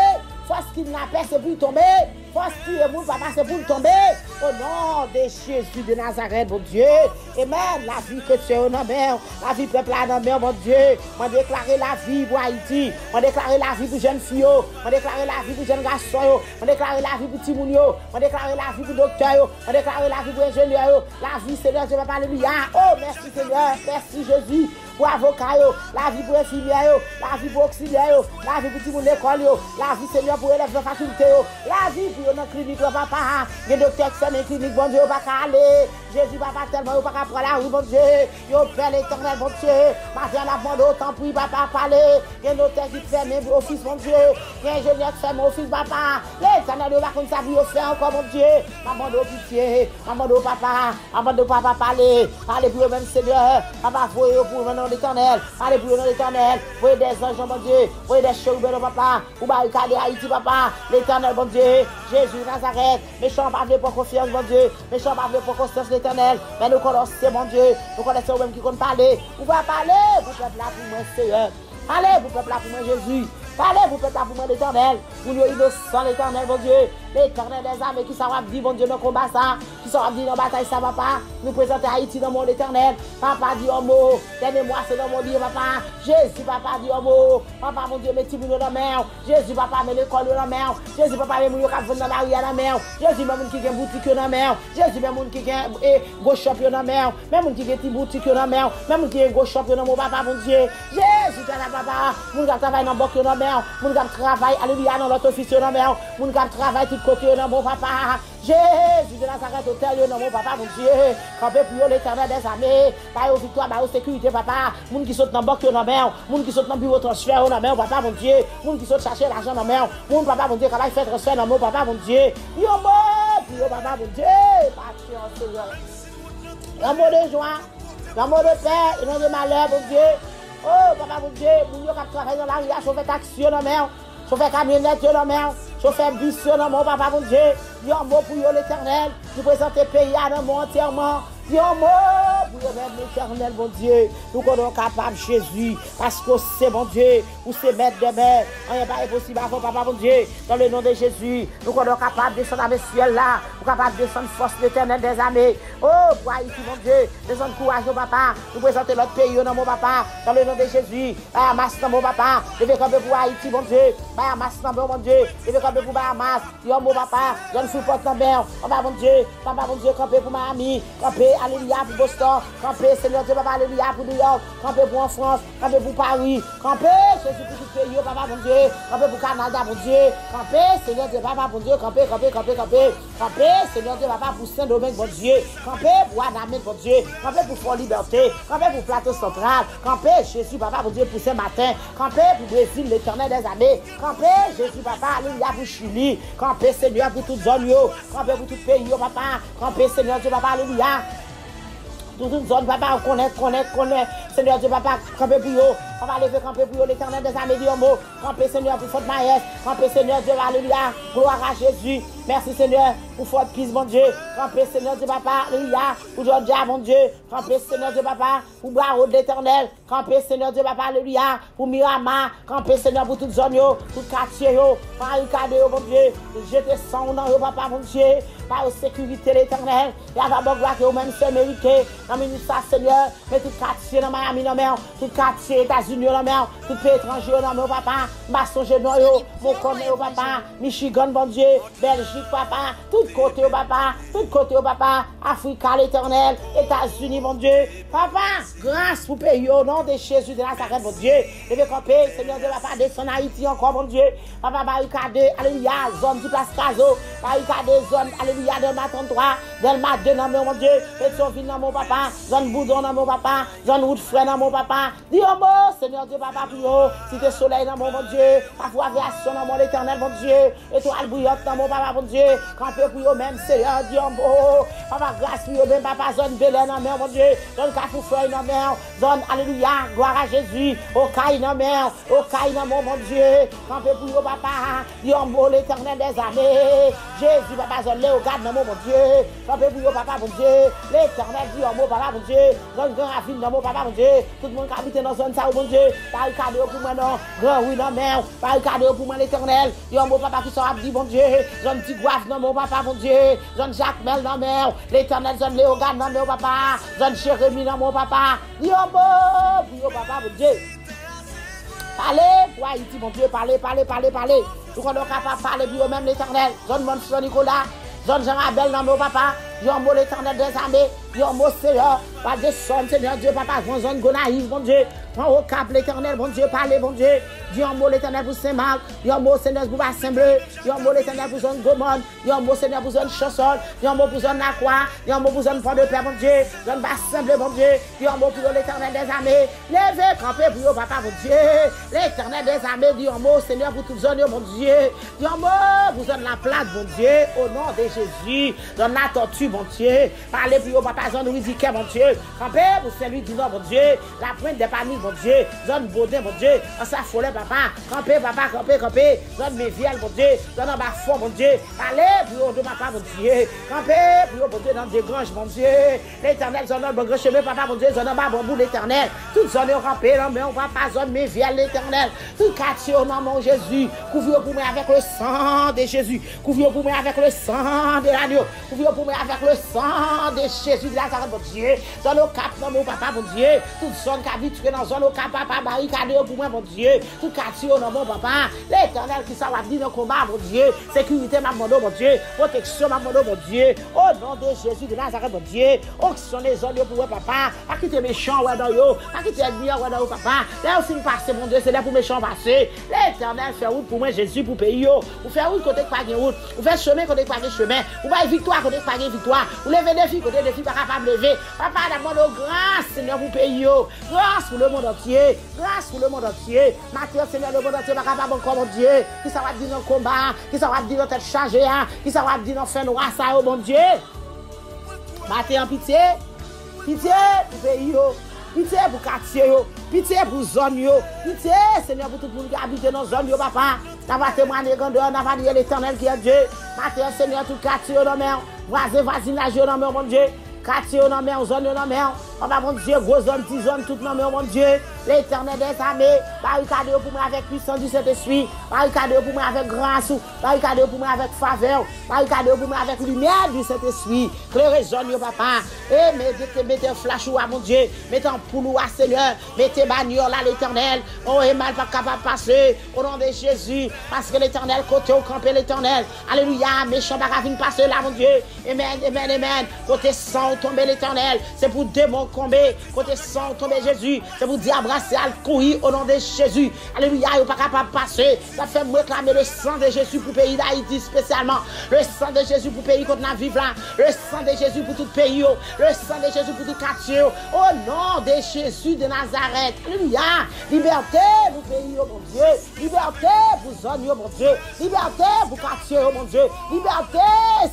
Force kidnapper, c'est pour y tomber. Force tuer mon papa, c'est pour y tomber. Au nom de Jésus de Nazareth, mon Dieu. Et même la vie que tu as dans la mer, la vie peuple dans la mer, mon Dieu. On déclare la vie pour Haïti. On déclare la vie pour jeunes filles. On déclare la vie pour jeunes garçons. On déclare la vie pour Timounio. On déclare la vie pour docteur. On déclare la vie pour ingénieur. La vie, Seigneur, Dieu, papa, alléluia. Oh, merci Seigneur. Merci Jésus. Pour avocat, la vie pour infirmière, la vie pour auxiliaire, la vie pour tout le monde l'école, la vie Seigneur pour élèves de faculté, la vie pour une clinique, papa, les docteurs qui sont dans clinique, bon Dieu, pas qu'à aller, Jésus, papa, tellement, pas qu'à prendre la rue, bon Dieu, yo père l'éternel, bon Dieu, maintenant la bande autant pour papa parler, il y a un notaire qui fait même office, mon Dieu, il y a un ingénieur qui fait mon office, papa, l'éternel, il va comme ça, il fait encore, mon Dieu, maman de pitié, maman de papa parler pour le même Seigneur, papa, pour le l'Éternel, allez pour l'Éternel, voyez des anges, mon Dieu, voyez des chérubins, papa, ou barricader Haïti, papa, l'Éternel, mon Dieu, Jésus, Nazareth, méchant, pas pour confiance, mon Dieu, méchant, pas pour confiance, l'Éternel, mais nous connaissons, mon Dieu, nous connaissons même qui compte parler, ou va parler, vous peuple là pour moi, Seigneur, allez, vous peuple là pour moi, Jésus. Parlez, vous faites la pour moi l'Éternel. Vous nous innocents, l'Éternel, mon Dieu. L'Éternel des armées qui s'en va dire, mon Dieu, dans le combat ça. Qui s'en va dire dans la bataille ça, papa. Nous présenter Haïti dans le monde éternel. Papa dit un mot. Tenez-moi, c'est dans mon Dieu, papa. Jésus, papa dit un mot. Papa, mon Dieu, mettez nous dans la mer. Jésus, papa, met l'école dans la mer. Jésus, papa, met mon cap dans la rue à la mer. Jésus, même qui a une boutique dans la mer. Jésus, même qui a un gros shop dans la mer. Même qui a une boutique dans la mer. Même qui a un gros shop dans mon papa, mon Dieu. Jésus, papa, mon gars travaille dans le banque dans la mer. Mon gars travaille, alléluia, dans l'autre office dans la mer. Mon gars travaille tout côté dans mon papa. Jésus de Nazareth, hôtel dans mon papa, mon Dieu. Campé pour l'Éternel des armées. Par aux victoire, par aux sécurité, papa. Mon qui saute dans le banque dans la mer. Mon qui saute dans le bureau transfert dans la mer, papa, mon Dieu. Mon qui saute chercher l'argent dans la mer. Mon papa, mon Dieu, quand il fait transfert dans mon papa, mon Dieu. Yo mort, yo papa, mon Dieu. Patience, Seigneur. L'amour de joie, l'amour de paix, et non de malheur, mon Dieu. Oh, papa, mon Dieu, mon Dieu, qui travaille dans la rue, chauffer taxi dans la mer. Chauffeur camionnette dans la mer, chauffeur bus dans mon papa, mon Dieu. Yon mot pour l'Éternel, nous présenter le pays dans mon entièrement. Yon mot pour l'Éternel, mon Dieu. Nous sommes capables, Jésus, parce que c'est mon Dieu, ou c'est maître de mer. Rien n'est pas impossible avant, papa, mon Dieu. Dans le nom de Jésus, nous sommes capables de descendre dans le ciel là. pour capable descendre force l'éternel des armées. Oh, pour Haïti, mon Dieu, descendre courage, papa, pour présenter notre pays, non, mon papa, dans le nom de Jésus. Bahamas, mon papa, levez camper pour Haïti, mon Dieu. Bahamas, mon Dieu, levez camper pour Bahamas. Yo, mon papa, donne sous porte en mer. Papa, mon Dieu, camper pour Miami, camper, alléluia, pour Boston, camper, Seigneur Dieu, papa, alléluia, pour New York, camper pour en France, camper pour Paris, camper, Jésus, pour tout pays, papa, mon Dieu, camper pour Canada, mon Dieu, camper, Seigneur Dieu, papa, mon Dieu, camper, Seigneur Dieu, papa, pour Saint-Domingue, mon Dieu, camper pour Anamène, mon Dieu, camper pour Fort Liberté, camper pour Plateau Central, camper, Jésus, papa, mon Dieu, pour Saint-Martin, camper pour Brésil, l'éternel des armées, camper, Jésus, papa, alléluia, pour Chili, camper, Seigneur, pour toute zone, camper pour tout pays, papa, camper, Seigneur Dieu, papa, alléluia. Toute une zone, papa, connaît. Seigneur Dieu, papa, camper pour eux. On va lever camper pour eux, l'éternel des armées, Diombo. Camper, Seigneur, pour Fort Maïs. Camper, Seigneur Dieu, alléluia. Gloire à Jésus. Merci, Seigneur, pour Fort Pise, mon Dieu. Camper, Seigneur Dieu, papa, alléluia. Pour Georgia, mon Dieu. Camper, Seigneur Dieu, papa, pour Barreau de l'éternel. Camper, Seigneur Dieu, papa, alléluia. Pour Miramar. Camper, Seigneur, pour toute zone, tout quartier, barricade, mon Dieu. Jeter sang dans eux, papa, mon Dieu. Par sécurité, l'éternel. Et à la gloire que vous-même, c'est mérité. Dans le ministère, Seigneur, mais tout quartier dans Miami, dans mer, tout quartier États-Unis, dans mer, tout pays étranger, dans mer, papa, Masson, mon connaît, papa, Michigan, bon Dieu, Belgique, papa, tout côté, papa, Afrique, l'éternel, États-Unis, mon Dieu, papa, grâce pour pays au nom de Jésus de Nazareth, mon Dieu, et de camper, Seigneur Dieu, papa, descend Haïti encore, mon Dieu, papa, barricade, alléluia, zone du place Caso, barricade, zone, alléluia, Delma 33, Delma 2, dans mon Dieu, et son ville, dans mon papa, zone Boudon dans mon papa, zone route frère dans mon papa. Dis un mot, Seigneur Dieu, papa, pour eux. Si tu soleil dans mon Dieu, parfois aviation dans mon éternel, mon Dieu. Étoile bouillante dans mon papa, mon Dieu. Campé pour eux même, Seigneur, dis un mot. Papa, grâce pour eux même, papa, zone Bélène dans mer, mon Dieu. Zone Cafoufeuille dans mer, zone, alléluia, gloire à Jésus. Au Caille dans mer, au Caille dans mon Dieu. Campé pour eux, papa, dis un mot, l'éternel des années. Jésus, papa, zone Léogade dans mon Dieu. Campé pour eux, papa, mon Dieu. L'éternel, dis un mot, papa, mon Dieu, zone grand ravine dans mon papa, mon Dieu, tout le monde qui habite dans zone ça, mon Dieu, barricade pour moi, non, grand oui, non, mer, barricade pour moi, l'éternel, il y a mon papa qui sont abdi, mon Dieu, zone Tigouaf dans mon papa, mon Dieu, zone Jacques Mel dans mer, l'éternel, zone Léogane dans mon papa, zone Jérémie dans mon papa, il y a mon papa, mon Dieu. Parlez pour Haïti, mon Dieu, parlez. Nous sommes capables de parler pour eux-mêmes, l'éternel, zone Monson Nicolas, zone Jean-Abel dans mon papa, il y a un mot l'éternel des armées, il y a un mot Seigneur, pas de son, Seigneur Dieu, papa, zone Gonaïve, mon Dieu, prends au cap l'éternel, mon Dieu, parlez, mon Dieu, il y a un mot l'éternel pour Saint-Marc, il y a un mot Seigneur pour Bassin-Bleu, il y a un mot l'éternel pour zone Gomone, il y a un mot Seigneur pour zone Chassol, il y a un mot pour zone Lacroix, il y a un mot pour zone Port-de-Paix, mon Dieu, zone Bassin-Bleu, mon Dieu, il y a un mot pour l'éternel des armées, levez, campez pour eux, papa, mon Dieu, l'éternel des armées, il y a un mot Seigneur pour toute zone, mon Dieu, il y a un mot pour zone La Plate, mon Dieu, au nom de Jésus, zone La Tortue, mon Dieu, parlez pour eux, papa, zone Louisique, mon Dieu, campez pour Saint-Louis du Nord, mon Dieu, la Pointe des Paniques, mon Dieu, zone Baudin, mon Dieu, en sa folie, papa, campez, papa, campez, zone Méviel, mon Dieu, zone en Bas-Fond, mon Dieu, allez pour eux, papa, mon Dieu, campez pour eux, mon Dieu, dans des granges, mon Dieu, l'éternel, zone en Grand Chemin, papa, mon Dieu, zone en Bas-Bambou, l'éternel, toute zone en campé, non, mais on va pas zone Méviel, l'éternel, tout quartier au nom de Jésus, couvre pour moi avec le sang de Jésus, couvre pour moi avec le sang de l'agneau, couvre pour moi avec le sang de Jésus de Nazareth, mon Dieu, zone au cap, non, mon papa, mon Dieu, toute zone qui habite dans zone au cap, papa, barricade pour moi, mon Dieu, tout quartier au nom de mon papa, l'éternel qui s'en va dire dans le combat, mon Dieu, sécurité, ma mon Dieu, protection, ma mon Dieu, au nom de Jésus de Nazareth, mon Dieu, auction les zones pour moi, papa, pas quitter méchant, ouais, dans yo, pas quitter ennemi, ouais, dans yo, papa, là aussi, passer, mon Dieu, c'est là pour méchant passer, l'éternel fait route pour moi, Jésus, pour pays, yo, vous faites route côté pas de route, vous faites chemin côté pas de chemin, vous faites victoire côté pas de victoire, vous levez des filles côté des filles pas capable de lever, papa, demande grâce, Seigneur, pour pays, yo, grâce pour le monde entier, grâce pour le monde entier, maintenant, Seigneur, le monde entier, pas capable encore, mon Dieu, qui ça va dire dans le combat, qui ça va dire dans tête chargée, qui ça va dire dans fin noir, ça, oh mon Dieu, battez en pitié pour pays, yo. Pitié pour quartier, pitié pour zone, pitié, Seigneur, pour tout le monde qui habite dans zone, papa. N'a pas témoigné grandeur, n'a pas dit l'éternel qui est Dieu. Maintenant, Seigneur, tout quartier, non, mais voisinage, non, mais mon Dieu. Quartier, non, mais zone, non, mais Papa, mon Dieu, gros hommes, petits hommes, tout le monde, mon Dieu. L'Éternel des armées, barricade pour moi avec puissance du Saint-Esprit, barricade pour moi avec grâce, barricade pour moi avec faveur, barricade pour moi avec lumière du Saint-Esprit. Clairez-en, papa. Et mettez flash à mon Dieu, mettez en poule à Seigneur, mettez bagnole à l'Éternel. Oh, et mal pas capable de passer au nom de Jésus, parce que l'Éternel, côté au campé l'Éternel. Alléluia, méchant bagavine passer là, mon Dieu. Amen, amen, amen. Côté sang tomber l'Éternel, c'est pour démon tomber. Côté sang tomber Jésus, c'est pour diable à courir au nom de Jésus. Alléluia, il n'est pas capable de passer. Ça fait me réclamer le sang de Jésus pour le pays d'Haïti spécialement. Le sang de Jésus pour le pays qu'on a vivre là. Le sang de Jésus pour tout le pays. Le sang de Jésus pour tout le quartier. Au nom de Jésus de Nazareth. Alléluia. Liberté pour le pays, oh mon Dieu. Liberté pour zone, oh mon Dieu. Liberté pour quartier, oh mon Dieu. Liberté,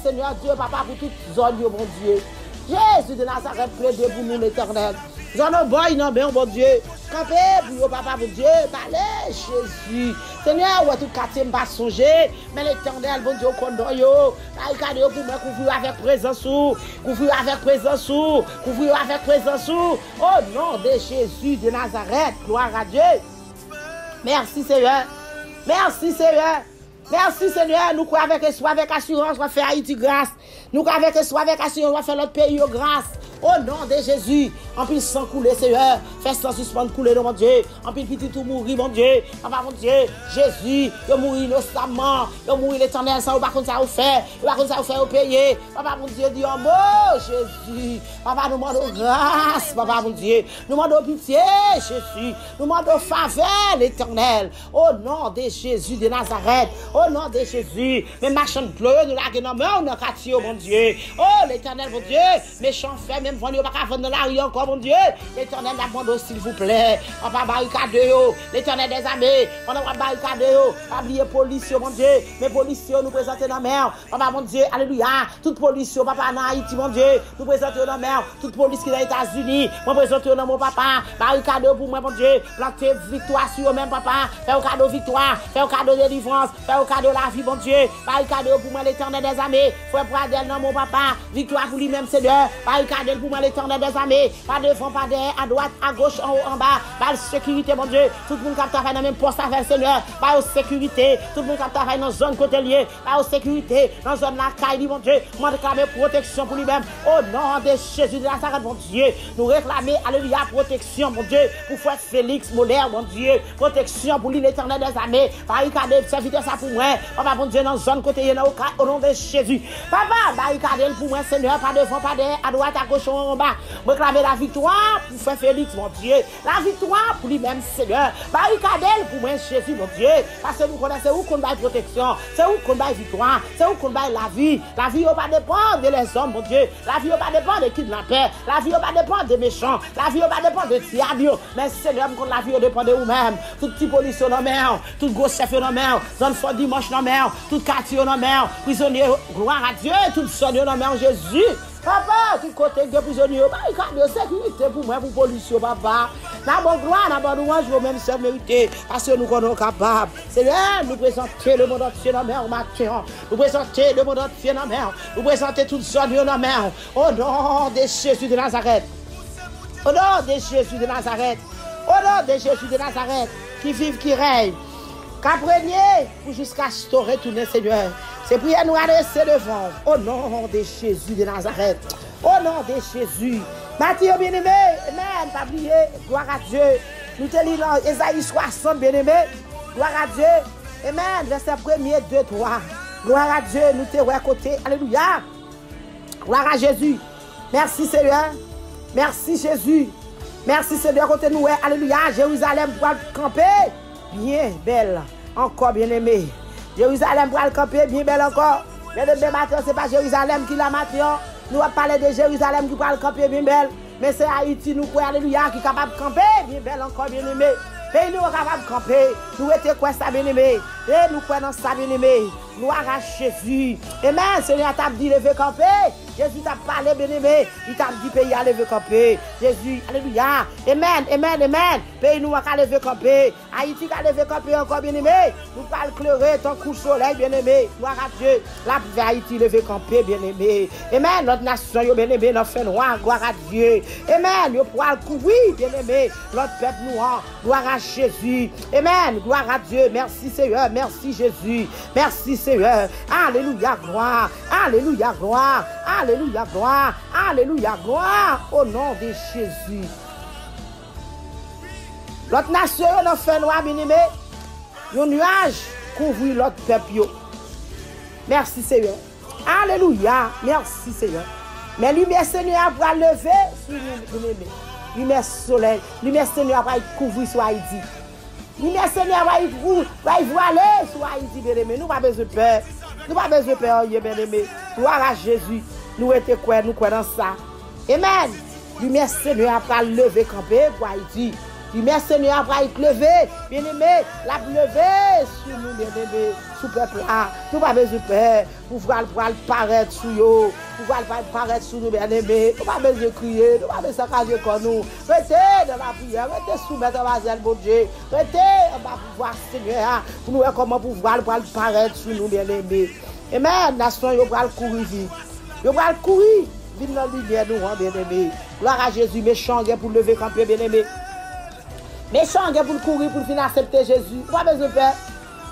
Seigneur Dieu, papa, pour toute zone, oh mon Dieu. Jésus de Nazareth, plaide pour nous l'Éternel. J'en ai boy, non, mais mon Dieu. Campez pour papa, mon Dieu. Allez, Jésus. Seigneur, ouais, tout quartier m'a songé. Mais l'Éternel, bon Dieu, condom yo. Barricade pour moi, couvrir avec présence. Couvrir avec présence. Couvrir avec présence. Au nom de Jésus de Nazareth. Gloire à Dieu. Merci, Seigneur. Merci, Seigneur. Merci Seigneur, nous croyons avec espoir, avec assurance, on va faire Haïti grâce. Nous croyons avec espoir, avec assurance, on va faire notre pays grâce. Au nom de Jésus, en plus sang couler, Seigneur, fais sans suspendre couler, mon Dieu. En plus petit tout mourir, mon Dieu. Papa, mon Dieu, Jésus, il mourir innocemment, il mourir l'éternel, ça, ou pas comme ça, vous fait, ou pas comme ça, vous fait, vous payer. Papa, mon Dieu, dis un mot, Jésus. Papa, nous demandons grâce, papa, mon Dieu. Nous demandons pitié, Jésus. Nous demandons faveur, l'éternel. Au nom de Jésus de Nazareth, au nom de Jésus, mes machins pleurent, nous la guénons, on a quartier, mon Dieu. Oh, l'éternel, mon Dieu, méchant fait, même vendre, pas qu'à vendre dans la rue encore, mon Dieu. L'éternel demande, s'il vous plaît. Papa, barricade, l'éternel des armées, on va barricade, pas oublier police, mon Dieu. Mais policiers, nous présentons dans la mer. Papa, mon Dieu, alléluia. Toute police, papa, en Haïti, mon Dieu, nous présentons dans la mer. Toute police qui est dans les États-Unis, nous présentons dans mon papa. Barricade pour moi, mon Dieu. Plantez victoire sur eux-mêmes, papa. Fais au cadeau victoire, fais au cadeau délivrance, fais au cadeau la vie, mon Dieu. Barricade pour moi, l'éternel des armées. Frère Pradel, non, mon papa. Victoire pour lui-même, Seigneur. Barricade pour moi, l'éternel des armées. Pas devant, pas derrière, à droite, à gauche, en haut, en bas. Pas de sécurité, mon Dieu. Tout le monde qui travaille dans le même poste avec Seigneur. Pas de sécurité. Tout le monde qui travaille dans la zone côté lié. Pas de sécurité. Dans la zone la caille, mon Dieu. Moi, réclamer protection pour lui-même. Au nom de Jésus de Nazareth, mon Dieu. Nous réclamer, alléluia, protection, mon Dieu. Pour frère Félix Moller, mon Dieu. Protection pour lui, l'éternel des armées. Barricade, serviteur ça pour moi. Papa, mon Dieu, dans la zone côté lié, au nom de Jésus. Papa, barricade pour moi, Seigneur. Pas devant, pas derrière, à droite, à gauche, en bas. Réclamer la victoire pour frère Félix, mon Dieu. La victoire pour lui-même, Seigneur. Barricade pour moi, Jésus, mon Dieu. Parce que nous connaissons où qu'on va protection. C'est où qu'on va victoire. C'est où qu'on va la vie. La vie, on va dépendre des hommes, mon Dieu. La vie, on va dépendre des kidnappeurs. La vie, on va dépendre des méchants. La vie, on va dépendre des diables. Mais Seigneur, la vie, on dépend de vous-même. Tout petit policier dans la mer. Tout gros chef dans la mer. Zone fort dimanche dans la mer. Tout quartier dans la mer. Prisonnier, gloire à Dieu. Tout sonnier dans la mer, Jésus. Papa, tout côté de prisonniers, barricade de sécurité pour moi, pour policiers, papa. La bonne gloire, la bonne louange, vous même se mériter, parce que nous sommes capables. Seigneur, nous présentons le monde entier dans la mer, matin. Nous présentons le monde entier dans la mer. Nous présentons toutes zones dans la mer. Au nom de Jésus de Nazareth. Au nom de Jésus de Nazareth. Au nom de Jésus de Nazareth. Qui vive, qui règne. Qu'apprenez pour jusqu'à se retourner, Seigneur. C'est prière nous adresser devant. Au nom de Jésus de Nazareth. Au nom de Jésus. Matthieu bien-aimé. Amen. Pas oublier. Gloire à Dieu. Nous te lisons dans Ésaïe 60, bien-aimé. Gloire à Dieu. Amen. Verset 1er, 2, 3. Gloire à Dieu. Nous te à côté. Alléluia. Gloire à Jésus. Merci Seigneur. Merci Jésus. Merci Seigneur. Côté nous. Alléluia. Jérusalem pour camper. Bien belle. Encore bien-aimé. Jérusalem pour le camper, bien belle encore. Mais demain matin, ce n'est pas Jérusalem qui l'a matin. Nous allons parler de Jérusalem qui va le camper, bien belle. Mais c'est Haïti, nous croyons, alléluia, qui est capable de camper, bien belle encore, bien aimé. Et nous sommes capables de camper. Nous étions quoi ça, bien aimé. Et nous croyons ça, bien aimé. Gloire à Jésus. Amen. Seigneur t'a dit lever camper. Jésus t'a parlé, bien-aimé. Il t'a dit pays à lever camper. Jésus, alléluia. Amen, amen, amen. Pays nous a lever camper. Haïti a lever camper encore, bien-aimé. Nous pas éclairer ton coup de soleil, bien-aimé. Gloire à Dieu. La vie Haïti lever camper, bien-aimé. Amen. Notre nation, bien-aimé, notre fait noir. Gloire à Dieu. Amen. Nous pourrons courir, bien-aimé. Notre peuple noir. Gloire à Jésus. Amen. Gloire à Dieu. Merci Seigneur. Merci Jésus. Merci Seigneur. Alléluia, gloire. Alléluia, gloire. Alléluia, gloire. Alléluia, gloire. Au nom de Jésus. L'autre nation, nous fait noir, bien-aimé. Le nuage couvre l'autre peuple. Merci Seigneur. Alléluia. Merci Seigneur. Mais lumière Seigneur va lever sur nous, bien-aimé. Lumière soleil. Lumière Seigneur va couvrir sur Haïti. Lumière Seigneur va voiler sur Haïti, bien-aimé. Nous pas besoin de peur. Nous pas besoin de peur, bien-aimé. Gloire à Jésus. Nous étions quoi, nous croyons dans ça. Amen. Lumière Seigneur va lever camper pour Haïti. Lumière Seigneur va lever, bien-aimé, la lever sur nous, bien-aimé, sous le peuple là. Nous pas besoin de peur. Pour voir paraître sur nous. Pour voir paraître sur nous, bien-aimé. Nous pas besoin de crier. Nous pas besoin de saccager comme nous. Restez dans la prière. Restez soumettre à la bon Dieu. Restez en bas pour voir Seigneur. Pour nous voir comment pouvoir paraître sur nous, bien-aimé. Amen. Nation, yo va courir vite. Yo va courir. Vite dans la lumière, nous, bien-aimé. Gloire à Jésus. Méchant pour lever camper, bien-aimé. Méchant pour courir pour finir accepter Jésus. Pas besoin de peur.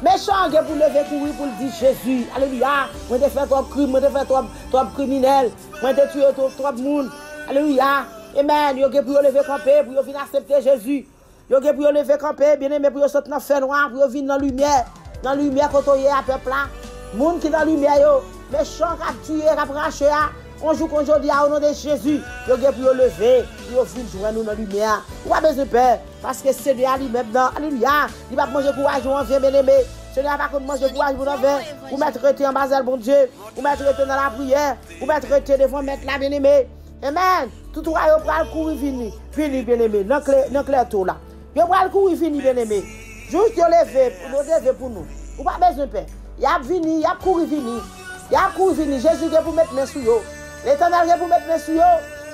Méchant pour lever courir pour dire Jésus. Alléluia. Moi j'ai fait trop crime, moi j'ai fait trop criminel. Moi j'ai tué trop de monde. Alléluia. Amen. Yo pour lever camper pour finir accepter Jésus. Yo pour lever camper bien-aimé pour sortir dans fer noir pour venir dans la lumière. Dans la lumière quand on y est à peuple là. Monde qui dans la lumière yo. Méchant qui tué, qui raché là. On joue aujourd'hui au nom de Jésus. Yo pour lever, pour venir joindre nous dans la lumière. Pas besoin de peur. Parce que c'est lui maintenant. Alléluia. Il va manger courage, on vient bien-aimé. Seigneur va manger courage pour nous. Vous mettre rester en bas, bon Dieu. Vous mettre rester dans la prière. Vous mettre rester devant mettre là, bien-aimé. Amen. Tout le monde va courir, venir. Venir, bien-aimé. Dans le clair tout là. Vous va courir, venir, bien-aimé. Juste lever pour nous. Vous pas besoin de paix. Il y a venu, il y a courir, venir. Il y a courir, venir. Jésus est pour mettre mes sous yo. L'Éternel est pour mettre mes sous yo.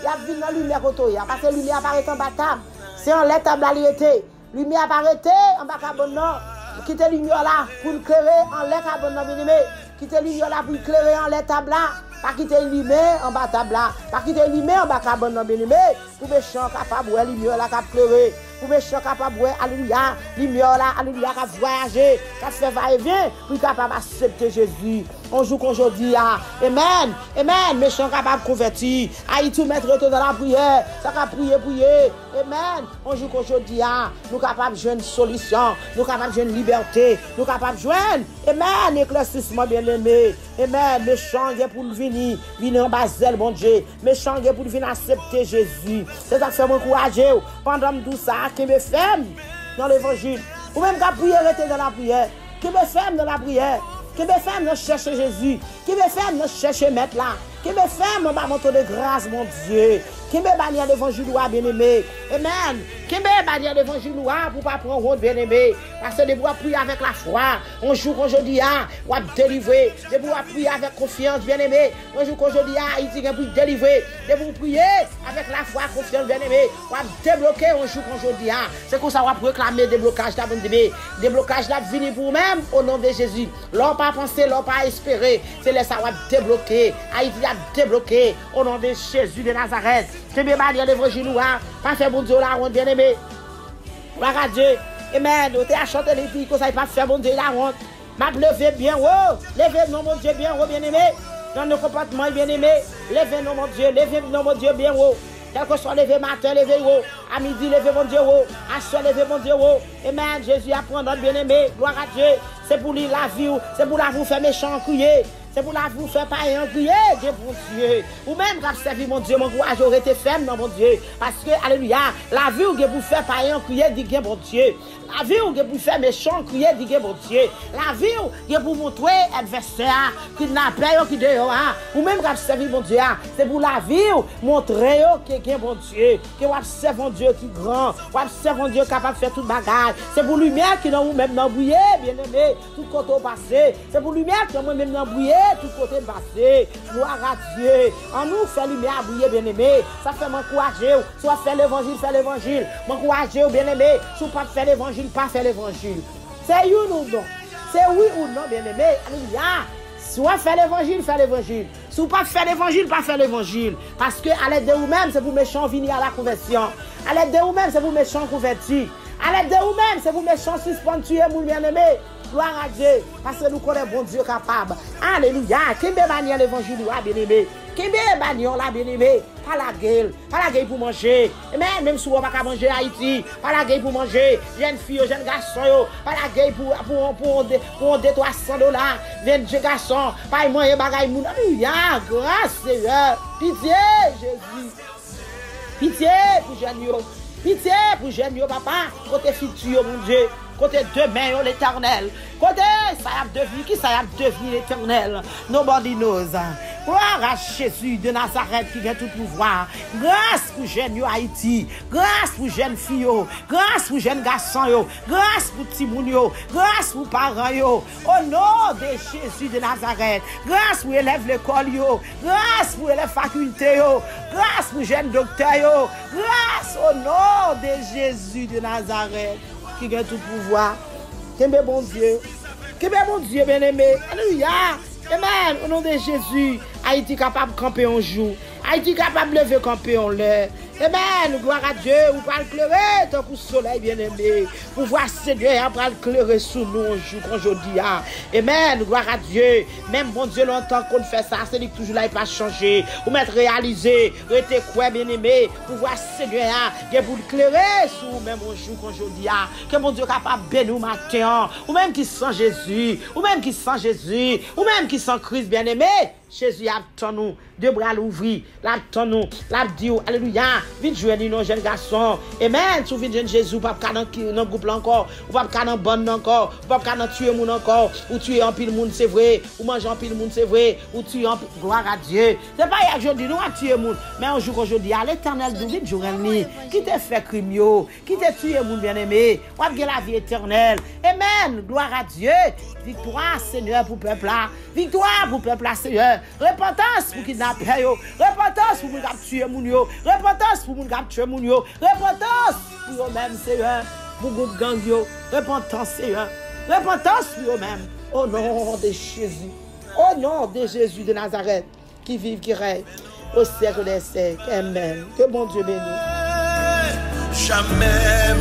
Il y a venu dans la lumière autour. Parce que la lumière apparaît en bas. C'est en l'étable à l'irrité. Lumière apparaît en bas carbonant. Quittez la lumière là pour éclairer en l'air carbonant, bien-aimé. Quittez la lumière là pour éclairer en l'étable là. Pas quitter la lumière en bas table là. Pas quitter la lumière en bas carbonant, bien-aimé. Pour méchant capable de lumière là qui éclairer. Pour méchant capable de alléluia. Lumière là, alléluia, qui voyager, qui fait va-et-vient. Pour capable d'accepter Jésus. On joue qu'aujourd'hui, amen, amen, méchant capable de convertir, Haïti mettre dans la prière, ça va prier, amen, on joue qu'aujourd'hui, nous capables de jouer une solution, nous capables de jouer une liberté, nous capables de jouer, amen, éclaircissement bien-aimé, amen, méchant pour nous venir en bas zèle, mon Dieu, méchant pour nous venir accepter Jésus, c'est ça qui fait mon courage, pendant tout ça, qui me fait dans l'évangile, ou même qu'à prier, rester dans la prière, qui me fait dans la prière, qui me fait nous chercher Jésus, qui me fait nous chercher Maître là, qui me fait mon manteau de grâce, mon Dieu, qui me bannir l'évangile bien-aimé, amen, qui me bannir l'évangile pour pas prendre honte bien-aimé, parce que de vous prier avec la foi, on joue qu'aujourd'hui, on va délivrer, de vous prier avec confiance bien-aimé, on joue qu'aujourd'hui, il dit pour délivrer, de vous prier avec la foi, confiance bien-aimé, on va débloquer, on joue qu'aujourd'hui, c'est comme ça on va réclamer des blocages bien-aimé, des blocages là venir pour même au nom de Jésus, l'on pas penser, l'on pas espérer, c'est là ça va débloquer, Haïti a débloqué au nom de Jésus de Nazareth. Que bien bannir l'évangile pas faire bon Dieu la honte bien-aimé. Gloire à Dieu. Amen. On t'a chanté les filles que ça pas faire bon Dieu la honte. M'a levé bien haut. Levez non mon Dieu bien haut bien-aimé. Dans nos comportements bien-aimé. Levez non mon Dieu, levez non mon Dieu bien haut. Quel que soit levé matin, levé haut. À midi, levé mon Dieu haut. À soir, levé mon Dieu haut. Amen. Jésus apprend notre bien-aimé. Gloire à Dieu. C'est pour lui la vie. C'est pour la vous faire méchant crier. c'est pour la vous faire pas un crier, Dieu bon Dieu. Ou même quand servi mon Dieu, mon courage aurait été ferme dans mon Dieu. Parce que, alléluia, la vie ou vous faire pas un crier, dit bon Dieu. La vie ou vous faire méchant, crier, dit bon Dieu. La vie ou vous montrer adversaire, kidnappeur, qui dehors, ou même quand servi mon Dieu, c'est pour la vie ou montrer que bon Dieu, que vous servez un Dieu qui est grand, vous servez un Dieu capable de faire toute bagarre. C'est pour lumière qui nous même dans bouillé, bien aimé, tout côté passé. C'est pour lumière qui nous même dans bouillé, tout côté passé. Gloire à Dieu. En nous fait lumière bouillé, bien aimé. Ça fait m'encourager. Soit faire l'évangile. M'encourager, bien aimé. Soit pas faire l'évangile, pas faire l'évangile. C'est oui ou non. C'est oui ou non, bien aimé. Alléluia. Soit faire l'évangile, faire l'évangile. Soit pas faire l'évangile, pas faire l'évangile. Parce que à l'aide de vous-même, c'est pour méchants venir à la conversion. À l'aide de vous-même, c'est pour méchants convertis. À l'aide de vous-même, c'est pour méchants suspendre, tuer, mon bien-aimé. Gloire à Dieu. Parce que nous connaissons bon Dieu capable. Alléluia. Qui me bannir l'évangile, bien-aimé. Qui me bannir la bien-aimé. Pas la gueule pour manger. Et même si on ne peut pas manger à Haïti, pas la gueule pour manger. Jeune fille, jeune garçon, pas la gueule pour $300. 20 garçons, pas moyen bagaille moun. Alléluia. Grâce Seigneur. Pitié, Jésus. Pitié pour jeune. Pitié pour jeune, papa. Côté futur, mon Dieu. Côté demain, l'éternel. Côté ça a devenu, qui ça a devenu l'éternel. Nobody knows. Gloire à Jésus de Nazareth qui a tout pouvoir. Grâce pour jeunes Haïti. Grâce pour jeunes filles. Grâce pour jeunes garçons. Grâce pour Timoun. Grâce pour parents. Au nom de Jésus de Nazareth. Grâce pour élèves l'école. Grâce pour élèves facultés. Grâce pour jeunes docteurs. Grâce au nom de Jésus de Nazareth qui a tout pouvoir. Qu'est-ce bon Dieu. Qu'est-ce bon Dieu bien-aimé. Alléluia. Amen. Au nom de Jésus, Haïti capable de camper un jour. Haïti capable de lever camper en l'air. Amen. Gloire à Dieu. Vous pouvez éclairer tant que le soleil bien-aimé. Pour voir Seigneur pour éclairer sous nous un jour qu'aujourd'hui. Amen. Gloire à Dieu. Même bon Dieu, longtemps qu'on fait ça, c'est que toujours là, il pas changé. Ou mettre réalisé. Restez quoi bien-aimé. Pour voir Seigneur pour éclairer sous nous même un jour qu'aujourd'hui. Que mon Dieu capable de bénir matin. Ou même qui sent Jésus. Ou même qui sent Jésus. Ou même qui sent Christ bien-aimé. Jésus attend nous, deux bras l'ouvrir, l'attend nous, l'a dit, alléluia, vite jouer nos jeunes garçons, amen, sous vite jeune Jésus, pas dans le groupe encore, ou pas dans bande encore, ou pas dans tuer moun encore, ou tuer en pile moun c'est vrai, ou manger en pile moun c'est vrai, ou tuer en pile, gloire à Dieu. C'est pas aujourd'hui nous à tuer moun, mais un jour aujourd'hui, à l'éternel de vite jour qui t'a fait crime yo, qui t'a tué moun bien-aimé, ou a la vie éternelle, amen, gloire à Dieu, victoire Seigneur pour peuple là, victoire pour peuple là Seigneur. Repentance pour kidnapper yo, repentance pour moun k'ap tuer moun yo, repentance pour moun k'ap tuer moun yo, repentance pour eux même Seigneur, pour groupe gang yo, repentance Seigneur, repentance pour eux même, au nom de Jésus, au nom de Jésus de Nazareth, qui vive, qui règne, au siècle des siècles, amen. Que bon Dieu bénisse. Jamais